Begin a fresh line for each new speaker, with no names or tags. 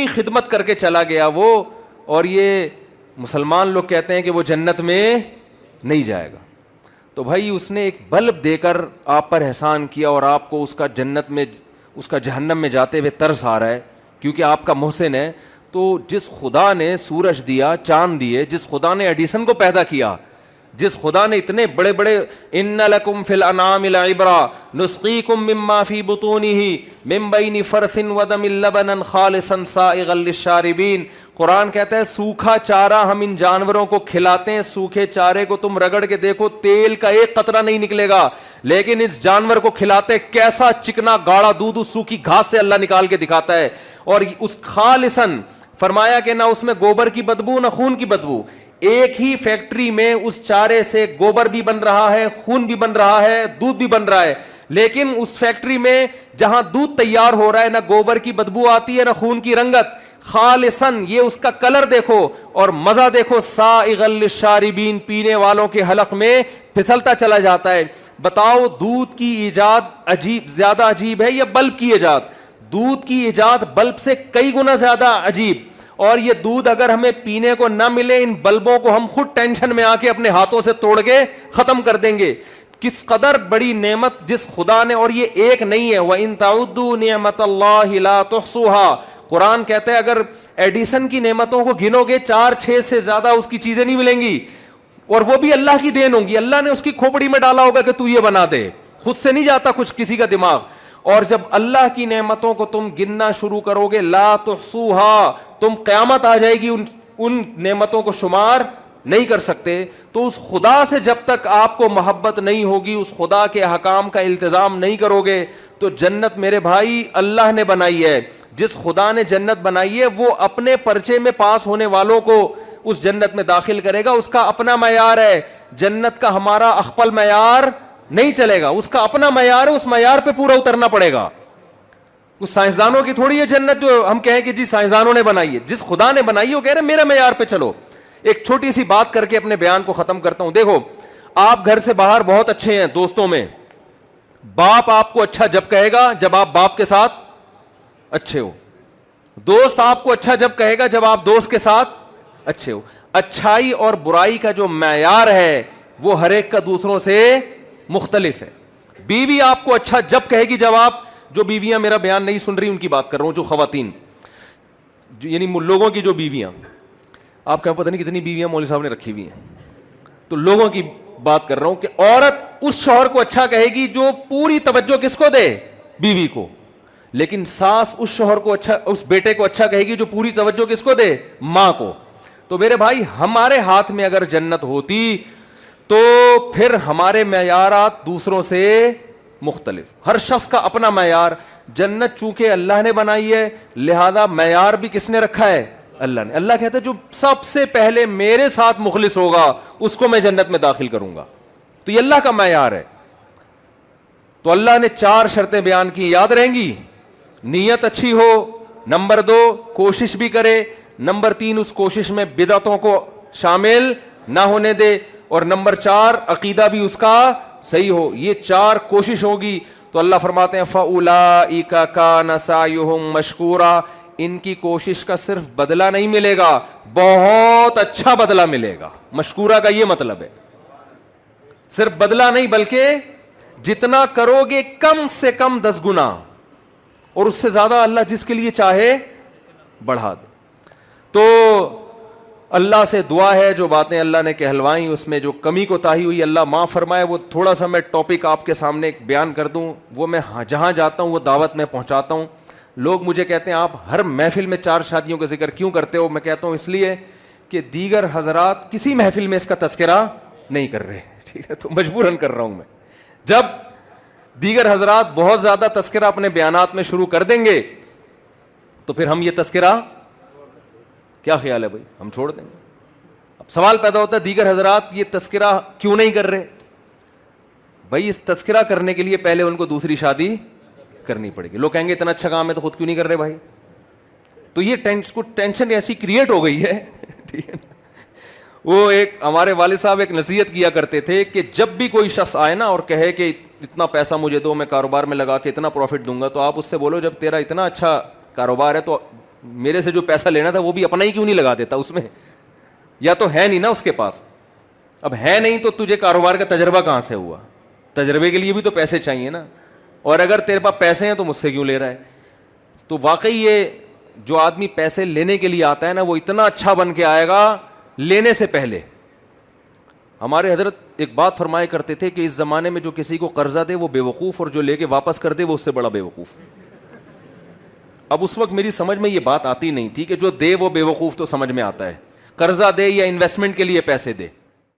خدمت کر کے چلا گیا وہ, اور یہ مسلمان لوگ کہتے ہیں کہ وہ جنت میں نہیں جائے گا. تو بھائی اس نے ایک بلب دے کر آپ پر احسان کیا, اور آپ کو اس کا جنت میں, اس کا جہنم میں جاتے ہوئے ترس آ رہا ہے کیونکہ آپ کا محسن ہے. تو جس خدا نے سورج دیا, چاند دیے, جس خدا نے ایڈیسن کو پیدا کیا, جس خدا نے اتنے بڑے بڑے ان لکم فی الانعام لعبرا نسقیکم مما فی بطونہ من بین فرث ودم لبنا خالصا سائغا للشاربین, قرآن کہتا ہے سوکھا چارہ ہم ان جانوروں کو کھلاتے ہیں, سوکھے چارے کو تم رگڑ کے دیکھو تیل کا ایک قطرہ نہیں نکلے گا, لیکن اس جانور کو کھلاتے کیسا چکنا گاڑا دودھ اس سوکھی گھاس سے اللہ نکال کے دکھاتا ہے. اور اس خالصاً فرمایا کہ نہ اس میں گوبر کی بدبو نہ خون کی بدبو, ایک ہی فیکٹری میں اس چارے سے گوبر بھی بن رہا ہے, خون بھی بن رہا ہے, دودھ بھی بن رہا ہے, لیکن اس فیکٹری میں جہاں دودھ تیار ہو رہا ہے نہ گوبر کی بدبو آتی ہے نہ خون کی رنگت, خالصاً یہ اس کا کلر دیکھو اور مزہ دیکھو, سائغا للشاربین, پینے والوں کے حلق میں پھسلتا چلا جاتا ہے. بتاؤ دودھ کی ایجاد عجیب, زیادہ عجیب ہے یا بلب کی ایجاد؟ دودھ کی ایجاد بلب سے کئی گنا زیادہ عجیب, اور یہ دودھ اگر ہمیں پینے کو نہ ملے, ان بلبوں کو ہم خود ٹینشن میں آ کے اپنے ہاتھوں سے توڑ کے ختم کر دیں گے. کس قدر بڑی نعمت جس خدا نے, اور یہ ایک نہیں ہے, وَإِن تَعُدُّوا نِعْمَةَ اللَّهِ لَا تُحْصُوهَا, قرآن کہتا ہے اگر ایڈیسن کی نعمتوں کو گنو گے 4-6 سے زیادہ اس کی چیزیں نہیں ملیں گی, اور وہ بھی اللہ کی دین ہوں گی, اللہ نے اس کی کھوپڑی میں ڈالا ہوگا کہ تو یہ بنا دے, خود سے نہیں جاتا کچھ کسی کا دماغ. اور جب اللہ کی نعمتوں کو تم گننا شروع کرو گے, لا تحصوها, تم قیامت آ جائے گی ان نعمتوں کو شمار نہیں کر سکتے. تو اس خدا سے جب تک آپ کو محبت نہیں ہوگی, اس خدا کے احکام کا التزام نہیں کرو گے, تو جنت میرے بھائی اللہ نے بنائی ہے. جس خدا نے جنت بنائی ہے وہ اپنے پرچے میں پاس ہونے والوں کو اس جنت میں داخل کرے گا, اس کا اپنا معیار ہے. جنت کا ہمارا اخپل معیار نہیں چلے گا, اس کا اپنا معیار ہے, اس معیار پہ پورا اترنا پڑے گا. اس سائنسدانوں کی تھوڑی ہے جنت جو ہم کہیں کہ جی سائنسدانوں نے بنائی ہے, جس خدا نے بنائی ہے وہ کہہ رہے میرے معیار پہ چلو. ایک چھوٹی سی بات کر کے اپنے بیان کو ختم کرتا ہوں. دیکھو آپ گھر سے باہر بہت اچھے ہیں دوستوں میں, باپ آپ کو اچھا جب کہے گا جب آپ باپ کے ساتھ اچھے ہو, دوست آپ کو اچھا جب کہے گا جب آپ دوست کے ساتھ اچھے ہو. اچھائی اور برائی کا جو معیار ہے وہ ہر ایک کا دوسروں سے مختلف ہے. بیوی آپ کو اچھا جب کہے گی جب آپ, جو بیویاں میرا بیان نہیں سن رہی ان کی بات کر رہا ہوں, جو خواتین یعنی لوگوں کی جو بیویاں, آپ کا پتہ نہیں کتنی بیویاں مولوی صاحب نے رکھی ہوئی ہیں, تو لوگوں کی بات کر رہا ہوں کہ عورت اس شوہر کو اچھا کہے گی جو پوری توجہ کس کو دے, بیوی کو, لیکن ساس اس شوہر کو اچھا, اس بیٹے کو اچھا کہے گی جو پوری توجہ کس کو دے, ماں کو. تو میرے بھائی ہمارے ہاتھ میں اگر جنت ہوتی تو پھر ہمارے معیارات دوسروں سے مختلف, ہر شخص کا اپنا معیار. جنت چونکہ اللہ نے بنائی ہے لہذا معیار بھی کس نے رکھا ہے, اللہ نے. اللہ کہتا ہے جو سب سے پہلے میرے ساتھ مخلص ہوگا اس کو میں جنت میں داخل کروں گا. تو یہ اللہ کا معیار ہے. تو اللہ نے 4 شرطیں بیان کی, یاد رہیں گی. نیت اچھی ہو, نمبر 2 کوشش بھی کرے, نمبر 3 اس کوشش میں بدعتوں کو شامل نہ ہونے دے, اور نمبر 4 عقیدہ بھی اس کا صحیح ہو. یہ 4 کوشش ہوگی تو اللہ فرماتے ہیں فَأُولَئِكَ كَانَ سَعْيُهُمْ مَشْكُورًا, ان کی کوشش کا صرف بدلہ نہیں ملے گا, بہت اچھا بدلہ ملے گا. مشکورہ کا یہ مطلب ہے, صرف بدلہ نہیں بلکہ جتنا کرو گے کم سے کم 10 گنا, اور اس سے زیادہ اللہ جس کے لیے چاہے بڑھا دے. تو اللہ سے دعا ہے جو باتیں اللہ نے کہلوائیں اس میں جو کمی کوتاہی ہوئی اللہ معاف فرمائے. وہ تھوڑا سا میں ٹاپک آپ کے سامنے ایک بیان کر دوں, وہ میں جہاں جاتا ہوں وہ دعوت میں پہنچاتا ہوں. لوگ مجھے کہتے ہیں آپ ہر محفل میں 4 شادیوں کا ذکر کیوں کرتے ہو؟ میں کہتا ہوں اس لیے کہ دیگر حضرات کسی محفل میں اس کا تذکرہ نہیں کر رہے, ٹھیک ہے, تو مجبوراً کر رہا ہوں میں. جب دیگر حضرات بہت زیادہ تذکرہ اپنے بیانات میں شروع کر دیں گے تو پھر ہم یہ تذکرہ, کیا خیال ہے بھائی, ہم چھوڑ دیں گے. اب سوال پیدا ہوتا ہے دیگر حضرات یہ تذکرہ کیوں نہیں کر رہے؟ بھائی اس تذکرہ کرنے کے لیے پہلے ان کو دوسری شادی کرنی پڑے گی. لوگ کہیں گے اتنا اچھا کام ہے تو خود کیوں نہیں کر رہے بھائی؟ تو یہ ٹینشن ایسی کریٹ ہو گئی ہے, ٹھیک ہے. وہ ایک ہمارے والد صاحب ایک نصیحت کیا کرتے تھے کہ جب بھی کوئی شخص آئے نا اور کہے کہ اتنا پیسہ مجھے دو, میں کاروبار میں لگا کے اتنا پروفٹ دوں گا, تو آپ اس سے بولو جب تیرا اتنا اچھا کاروبار ہے تو میرے سے جو پیسہ لینا تھا وہ بھی اپنا ہی کیوں نہیں لگا دیتا اس میں؟ یا تو ہے نہیں نا اس کے پاس. اب ہے نہیں تو تجھے کاروبار کا تجربہ کہاں سے ہوا؟ تجربے کے لیے بھی تو پیسے چاہیے نا. اور اگر تیرے پاس پیسے ہیں تو مجھ سے کیوں لے رہا ہے؟ تو واقعی یہ جو آدمی پیسے لینے کے لیے آتا ہے نا وہ اتنا اچھا بن کے آئے گا لینے سے پہلے. ہمارے حضرت ایک بات فرمایا کرتے تھے کہ اس زمانے میں جو کسی کو قرضہ دے وہ بے وقوف, اور جو لے کے واپس کر دے وہ اس سے بڑا بے وقوف. اب اس وقت میری سمجھ میں یہ بات آتی نہیں تھی کہ جو دے وہ بے وقوف, تو سمجھ میں آتا ہے قرضہ دے یا انویسٹمنٹ کے لیے پیسے دے.